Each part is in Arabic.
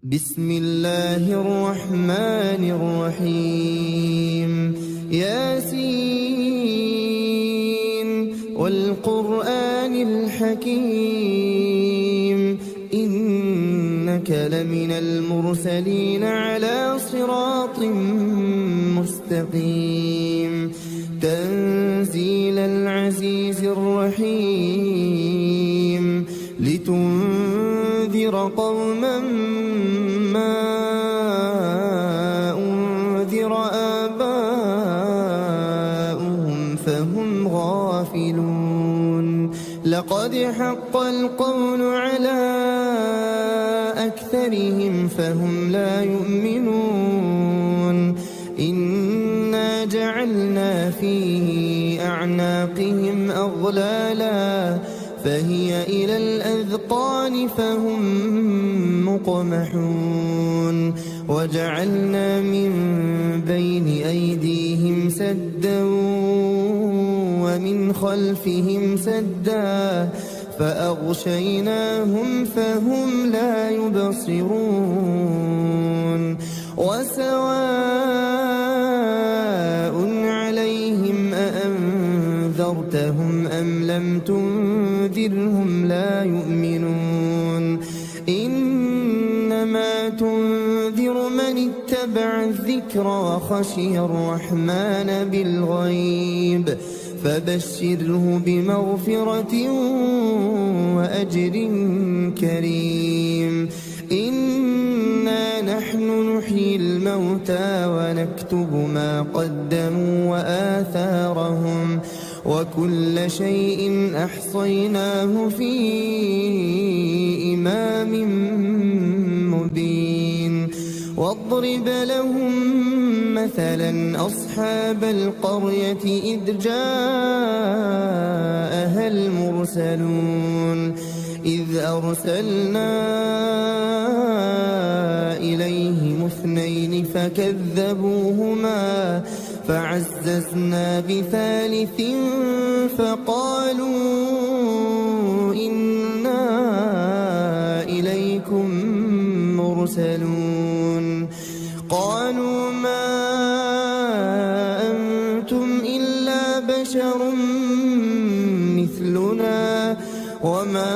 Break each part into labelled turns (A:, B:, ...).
A: بسم الله الرحمن الرحيم ياسين والقرآن الحكيم إنك لمن المرسلين على صراط مستقيم تنزيل العزيز الرحيم لتنذر قوما ما أنذر آباؤهم فهم غافلون لقد حق القول على أكثرهم فهم لا يؤمنون إنا جعلنا في أعناقهم أغلالا فهي إلى الأذقان فهم مقمحون وجعلنا من بين أيديهم سدا ومن خلفهم سدا فأغشيناهم فهم لا يبصرون وسواء عليهم أأنذرتهم أم لم تنذرهم لا يؤمنون إنما تنذر من اتبع الذكر وخشي الرحمن بالغيب فبشره بمغفرة وأجر كريم إنا نحن نحيي الموتى ونكتب ما قدموا وآثارهم وكل شيء أحصيناه في إمام مبين واضرب لهم مثلا أصحاب القرية إذ جاءها المرسلون إذ أرسلنا إليهم اثنين فكذبوهما فعززنا بثالث فقالوا إنا إليكم مرسلون قالوا ما أنتم إلا بشر مثلنا وما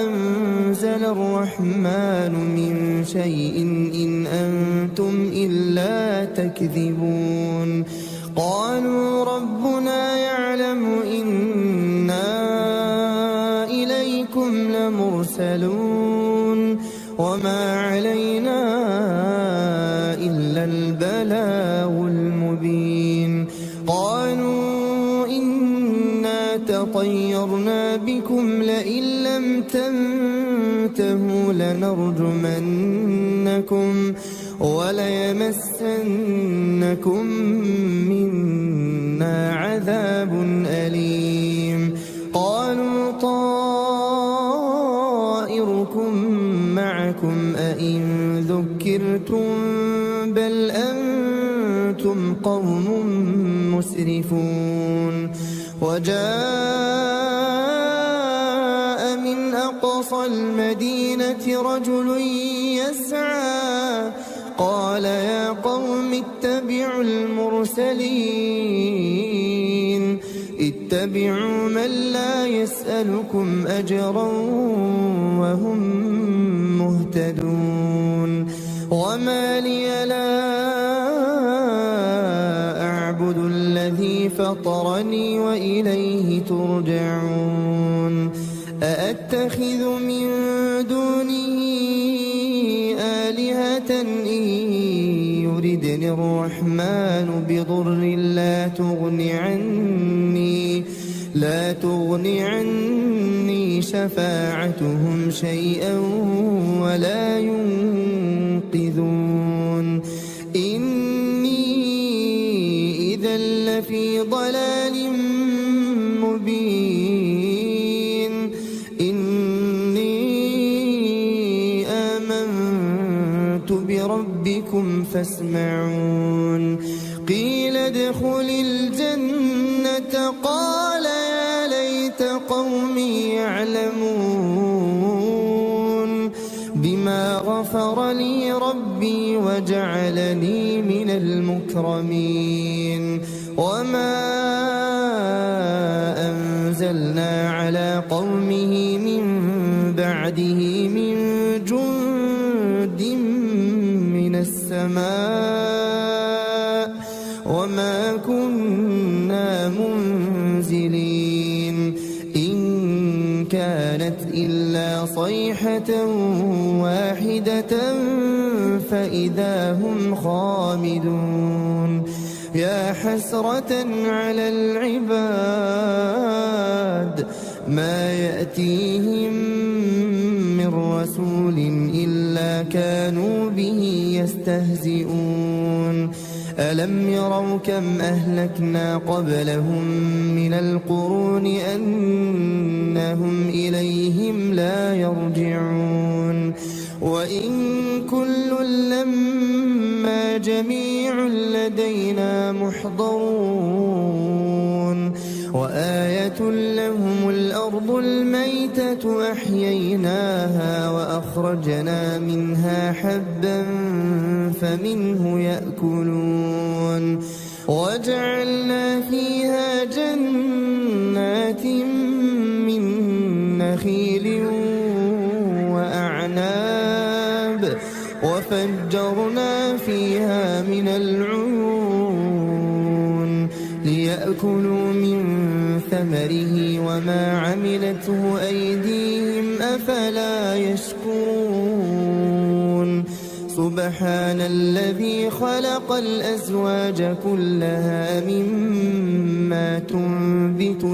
A: أنزل الرحمن من شيء إن أنتم إلا تكذبون قالوا ربنا يعلم إنا إليكم لمرسلون وما علينا إلا البلاغ المبين قالوا إنا تطيرنا بكم لئن لم تنتهوا لنرجمنكم وليمسنكم منا عذاب أليم قالوا طائركم معكم أئن ذكرتم بل أنتم قوم مسرفون وجاء من أقصى المدينة رجل يسعى قال يا قوم اتبعوا المرسلين اتبعوا من لا يسألكم أجرا وهم مهتدون وما لي لا أعبد الذي فطرني وإليه ترجعون أأتخذ من دونه آلهة إن يردني الرحمن بضر لا تغن عني شفاعتهم شيئا ولا ينقذون إني إذا لفي ضلال مبين إني آمنت بربكم فاسمعون قيل ادخل الجنة قال يا ليت قومي يعلمون بما غفر لي ربي وجعلني من المكرمين وما أنزلنا على قومه من بعده من جند من السماء وما كنا منزلين إن كانت إلا صيحة واحدة فإذا هم خامدون يا حسرة على العباد ما يأتيهم من رسول إلا كانوا به يستهزئون ألم يروا كم أهلكنا قبلهم من القرون أنهم إليهم لا يرجعون وإن كل لما جميع لدينا محضرون وآية لهم الأرض الميتة أحييناها وأخرجنا منها حبا فمنه يأكلون وجعلنا فيها جنات من نخيل وأعناب وفجرنا فيها من العيون ليأكلوا من ثمره وما عملته أيديهم أفلا يشكرون سبحان الذي خلق الأزواج كلها مما تنبت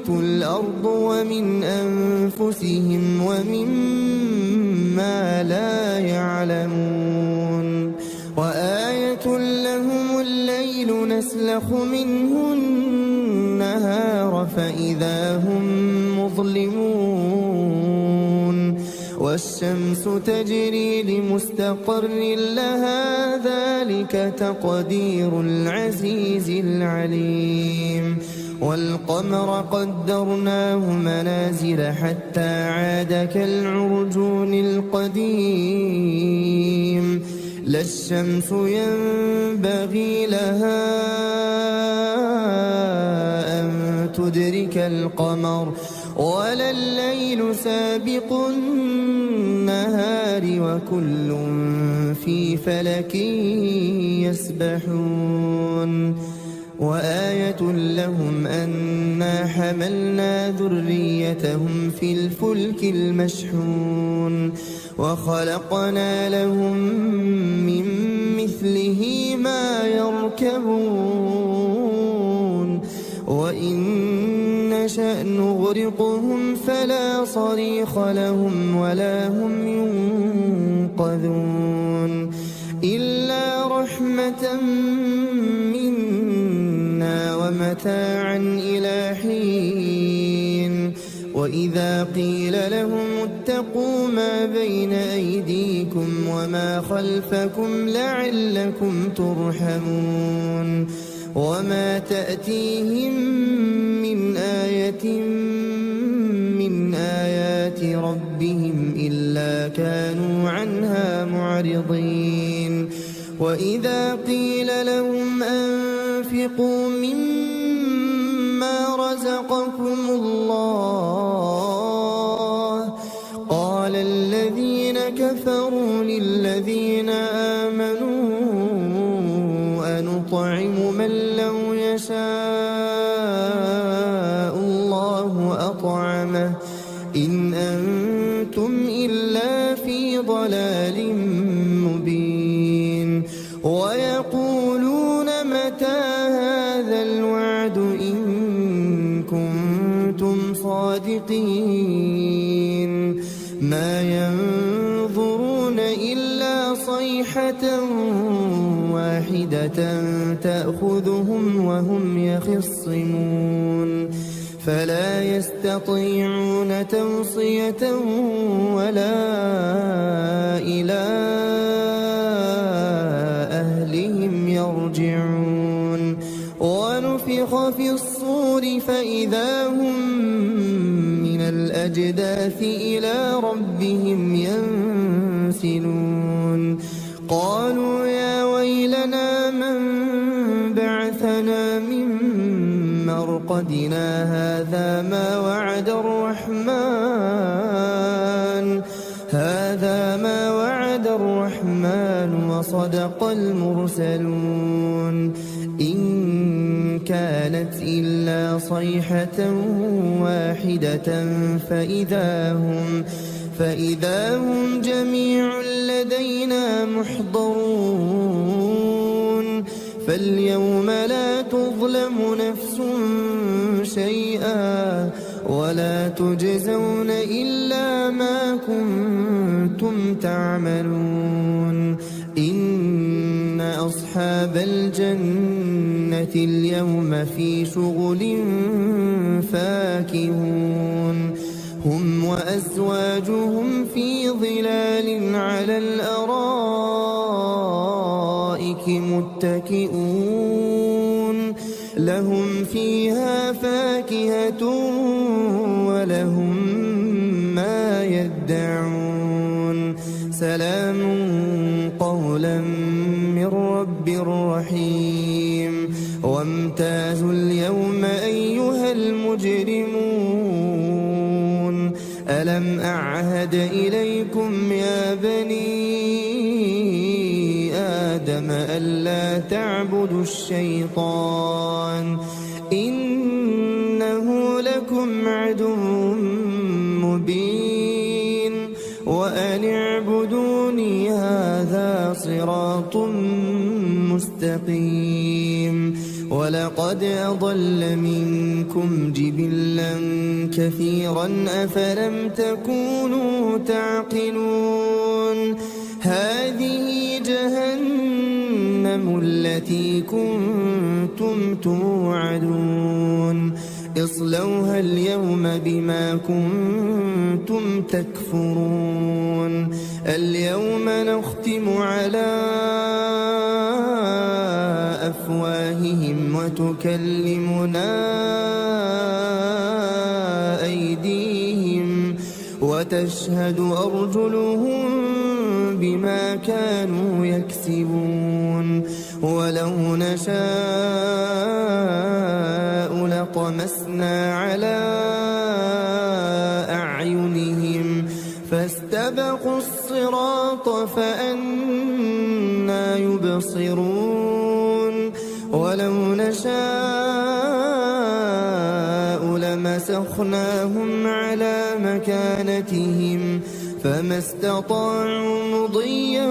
A: الأرض ومن أنفسهم ومما لا يعلمون وآية لهم الليل نسلخ منه النهار فإذا هم مظلمون والشمس تجري لمستقر لها ذلك تقدير العزيز العليم والقمر قدرناه منازل حتى عاد كالعرجون القديم لا الشمس ينبغي لها أن تدرك القمر ولا الليل سابق النهار وكل في فلك يسبحون وآية لهم أنا حملنا ذريتهم في الفلك المشحون وخلقنا لهم من مثله ما يركبون وإن نشأ نغرقهم فلا صريخ لهم ولا هم ينقذون إلا رحمة منا ومتاعا إلى حين وإذا قيل لهم اتقوا ما بين أيديكم وما خلفكم لعلكم ترحمون وما تأتيهم من آية من آيات ربهم إلا كانوا عنها معرضين وإذا قيل لهم أنفقوا مما رزقكم الله قال الذين كفروا للذين آمنوا أنطعم من لو يشاء الله أطعمه إن أنتم إلا في ضلال مبين ويقولون متى هذا الوعد إن كنتم صادقين ما ينظرون إلا صيحة واحدة تأخذهم وهم يخصمون فلا يستطيعون توصية ولا إلى أهلهم يرجعون ونفخ في الصور فإذا هم من الأجداث البعث إلى ربهم ينسلون قالوا يا ويلنا من بعثنا من مرقدنا هذا ما وعد الرحمن وصدق المرسلون إن كانت إلا صيحة واحدة فإذا هم جميع لدينا محضرون فاليوم لا تظلم نفس شيئا ولا تجزون إلا ما كنتم تعملون إن أصحاب الجنة اليوم في شغل فاكهون هم وأزواجهم في ظلال على الأرائك متكئون لهم فيها فاكهة ولهم ما يدعون سلام قولا من رب رحيم وامتازوا اليوم أيها المجرمون ألم أعهد إليكم يا بني آدم ألا تعبدوا الشيطان إنه لكم عدو مبين وأن اعبدوني هذا صراط مستقيم ولقد أضل منكم جبلا كثيرا أفلم تكونوا تعقلون هذه جهنم التي كنتم توعدون اصلوها اليوم بما كنتم تكفرون اليوم نختم على أفواههم وتكلمنا أيديهم وتشهد أرجلهم بما كانوا يكسبون ولو نشاء لطمسنا على أعينهم فاستبقوا الصراط فأنى يبصرون ولو نشاء لمسخناهم على مكانتهم فما استطاعوا مضيا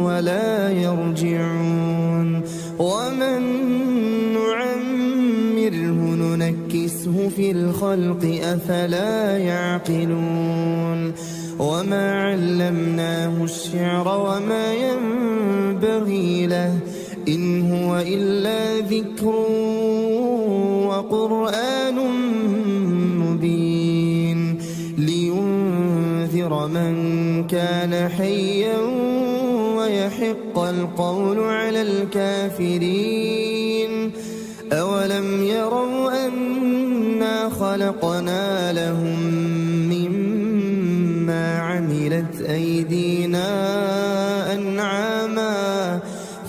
A: ولا يرجعون ومن نعمره ننكسه في الخلق أفلا يعقلون وما علمناه الشعر وما ينبغي له إن هو إلا ذكر وقرآن مبين لينذر من كان حيا ويحق القول على الكافرين أولم يروا أنا خلقنا لهم مما عملت أيدينا أنعاما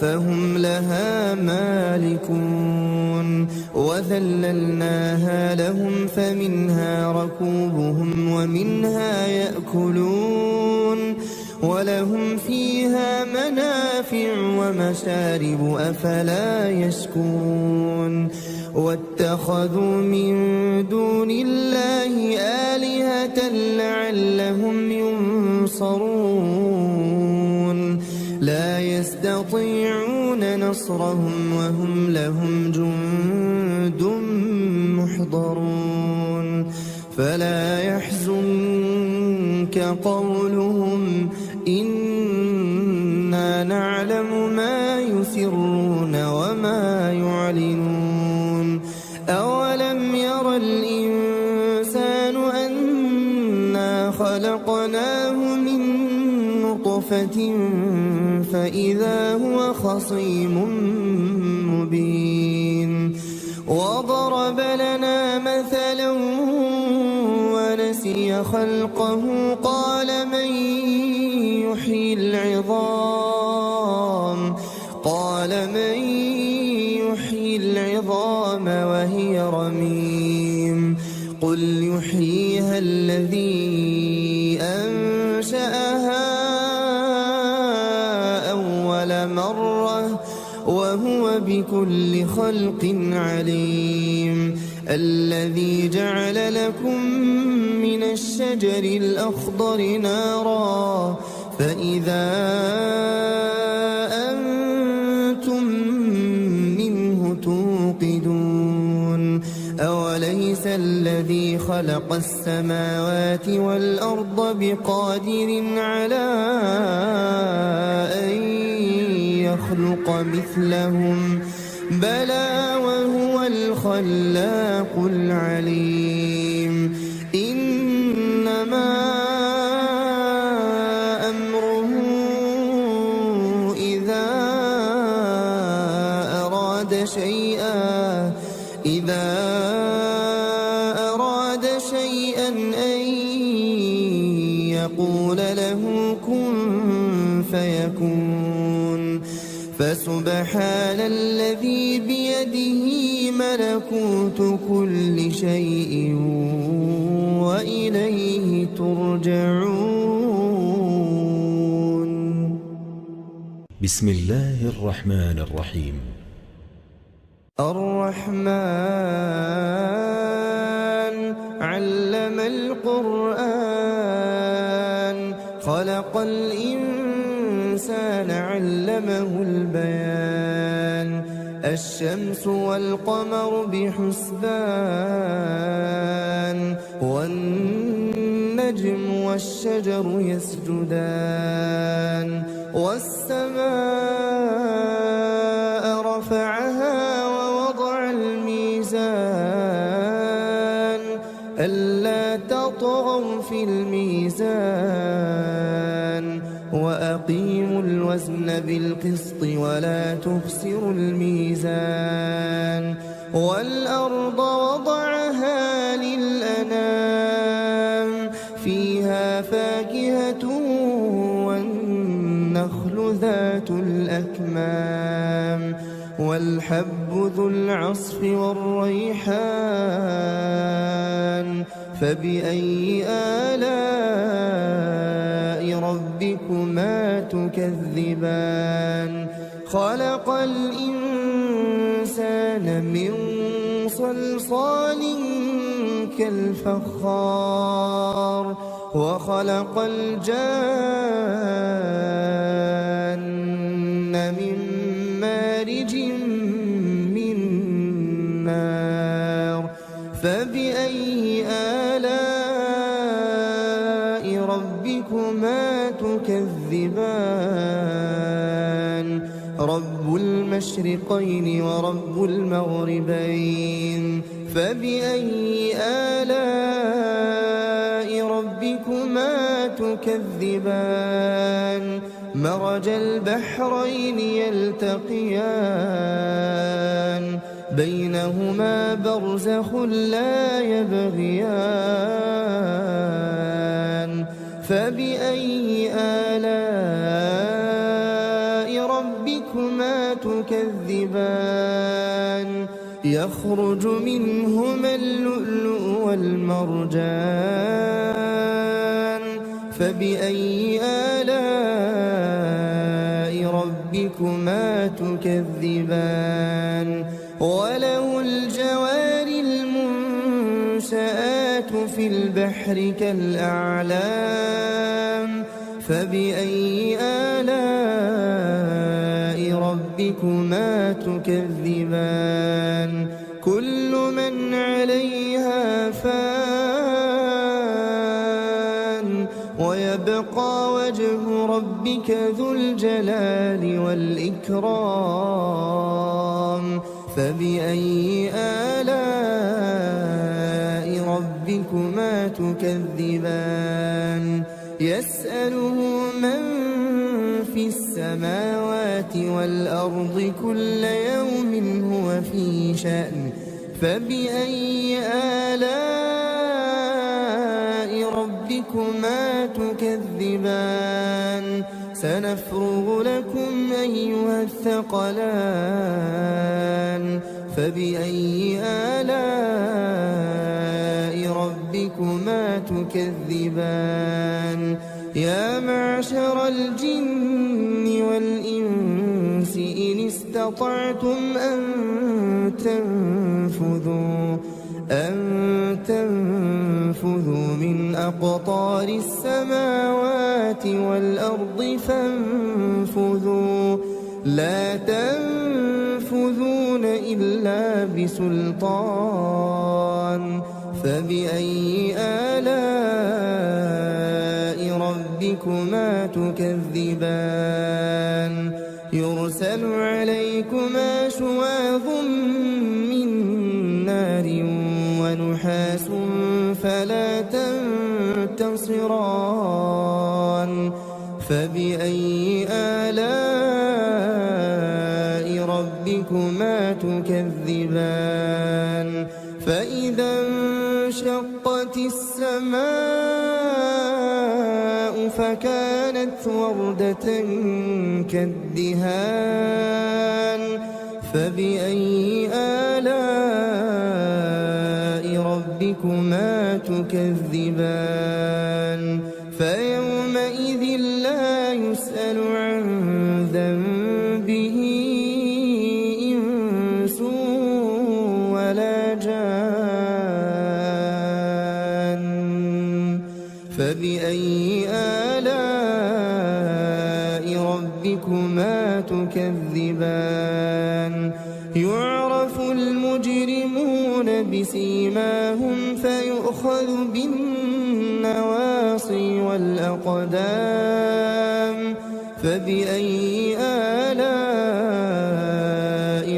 A: فهم لها مالكون وذللناها لهم فمنها ركوبهم ومنها يأكلون ولهم فيها منافع ومشارب أفلا يشكرون واتخذوا من دون الله آلهة لعلهم ينصرون لا يستطيعون نصرهم وهم لهم جند محضرون فلا يحزنك قولهم إنا نعلم ما يسرون وما يعلنون أولم ير الإنسان أنا خلقناه من نطفة فإذا هو خصيم مبين وضرب لنا مثلا ونسي نسي خلقه قال من يحيي العظام وهي رميم قل يحييها الذي أنشأها أول مرة وهو بكل خلق عليم الذي جعل لكم من الشجر الأخضر نارا فإذا أنتم منه توقدون أوليس الذي خلق السماوات والأرض بقادر على أن يخلق مثلهم بلى وهو الخلاق العليم إنما أمره إذا أراد شيئا أن يقول له كن فيكون فسبحان الذي بيده ملكوت كل شيء وإليه ترجعون.
B: بسم الله الرحمن الرحيم.
A: الرحمن علم القرآن خلق الإنسان علمه البيان الشمس والقمر بحسبان والنجم والشجر يسجدان والسماء رفعها ووضع الميزان ألا تطغوا في الميزان وأقيموا الوزن بالقسط ولا تخسروا الميزان والأرض وضعها للأنام فيها فاكهة والنخل ذات الأكمام والحب ذو العصف والريحان فبأي آلاء ربكما تكذبان خلق الإنسان من صلصال كالفخار وخلق الجان من مارج من نار فبأي آلاء ربكما تكذبان رب المشرقين ورب المغربين فبأي آلاء ربكما تكذبان مرج البحرين يلتقيان بينهما برزخ لا يبغيان فبأي آلاء ربكما تكذبان يخرج منهما اللؤلؤ والمرجان فبأي آلاء ربكما تكذبان وله الجوار المنشآت في البحر كالأعلام فبأي آلاء ربكما تكذبان كل من عليها فان ويبقى وجه ربك ذو الجلال والإكرام فبأي آلاء ربكما تكذبان يسأله من في السماوات والأرض كل يوم هو في شأن فبأي آلاء ربكما تكذبان سنفرغ لكم أيها الثقلان فبأي آلاء ربكما تكذبان يا معشر الجن والإنس إن استطعتم أن تنفذوا من أقطار السماوات والأرض فانفذوا لا تنفذون إلا بسلطان فبأي آلاء ربكما تكذبان يرسل عليكما شواظ من نار ونحاس فلا تنتصران فبأي آلاء ربكما تكذبان فإذا انشقت السماء فكانت وردة كالدهان فبأي آلاء ربكما تكذبان فيومئذ لا يسأل عن ذنبه إنس ولا جان فبأي آلاء ربكما تكذبان يعرف المجرمون بسيماهم فيؤخذ بالنواصي والأقدام فبأي آلاء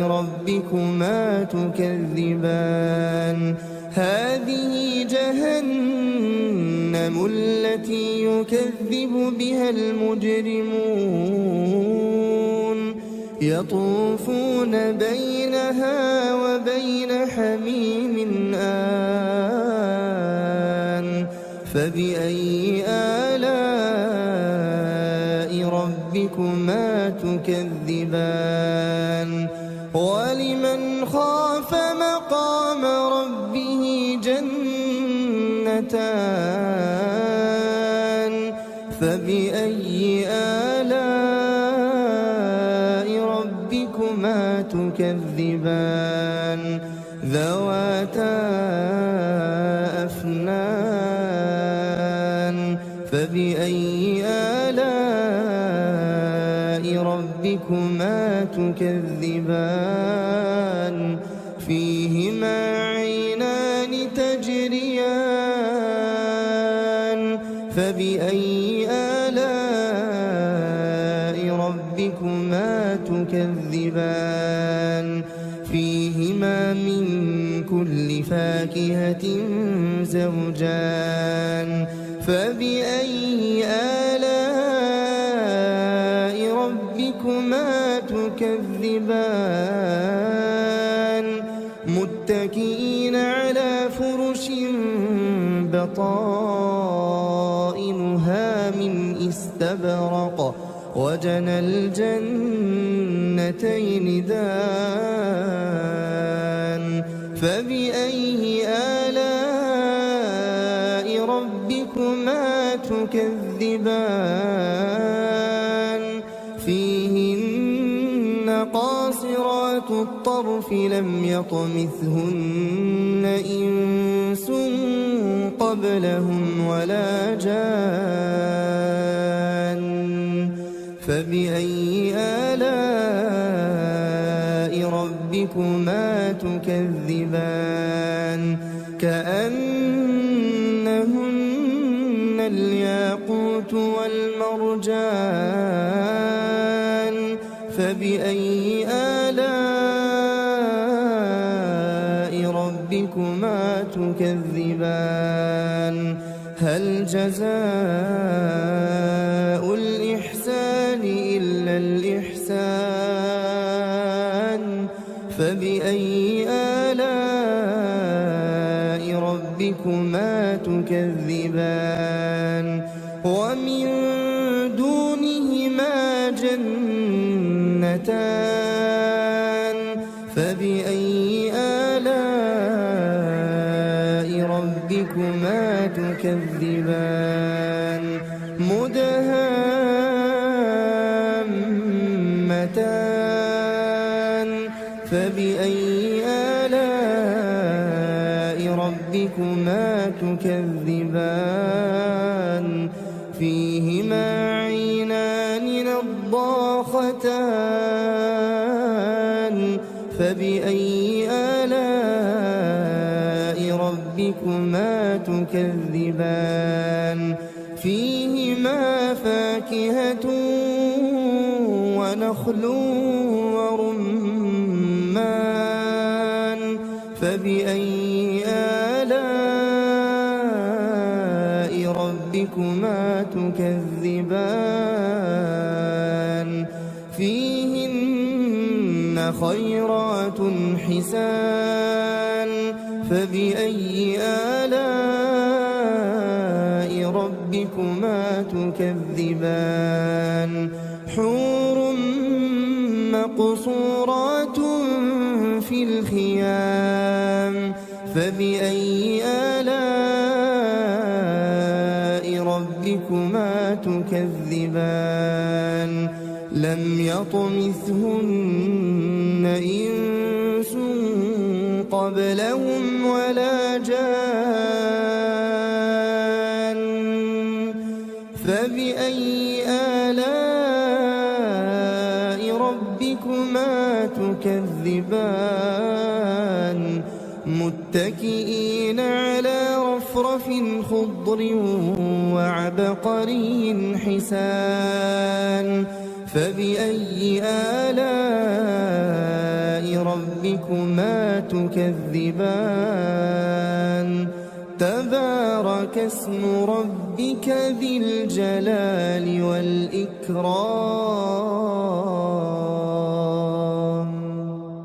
A: ربكما تكذبان هذه جهنم التي يكذب بها المجرمون يطوفون بينها وبين حميم آن فبأي آلاء ربكما تكذبان ولمن خاف مقام ربه جنتان فبأي آلاء ربكما تكذبان ذواتا أفنان فبأي آلاء ربكما تكذبان فيهما عينان تجريان فبأي آلاء ربكما تكذبان فيهما من كل فاكهة زوجان فبأي آلاء ربكما تكذبان متكئين على فرش بطائنها من استبرق وجنى الجنتين دان فبأي آلاء ربكما تكذبان فيهن قاصرات الطرف لم يطمثهن إنس قبلهم ولا جان فبأي آلاء ربكما تكذبان كأنهن الياقوت والمرجان فبأي آلاء ربكما تكذبان هل جزاء الإحسان إلا الإحسان فبأي آلاء ربكما تكذبان ومن دونهما جنتان فبأي آلاء ربكما تكذبان مدهامتان فبأي آلاء ربكما تكذبان فيهما عينان نضاختان فبأي آلاء ربكما تكذبان فيهما فاكهة ونخل ورمان فبأي آلاء ربكما تكذبان فيهن خيرات حسان فبأي آلاء ربكما تكذبان حور مقصورات في الخيام فبأي آلاء ربكما تكذبان لم يطمثهن إنس قبلهم ولا جان فبأي آلاء ربكما تكذبان متكئين على رفرف خضر وعبقري حسان فبأي آلاء ربكما تكذبان تبارك اسم ربك ذي الجلال والإكرام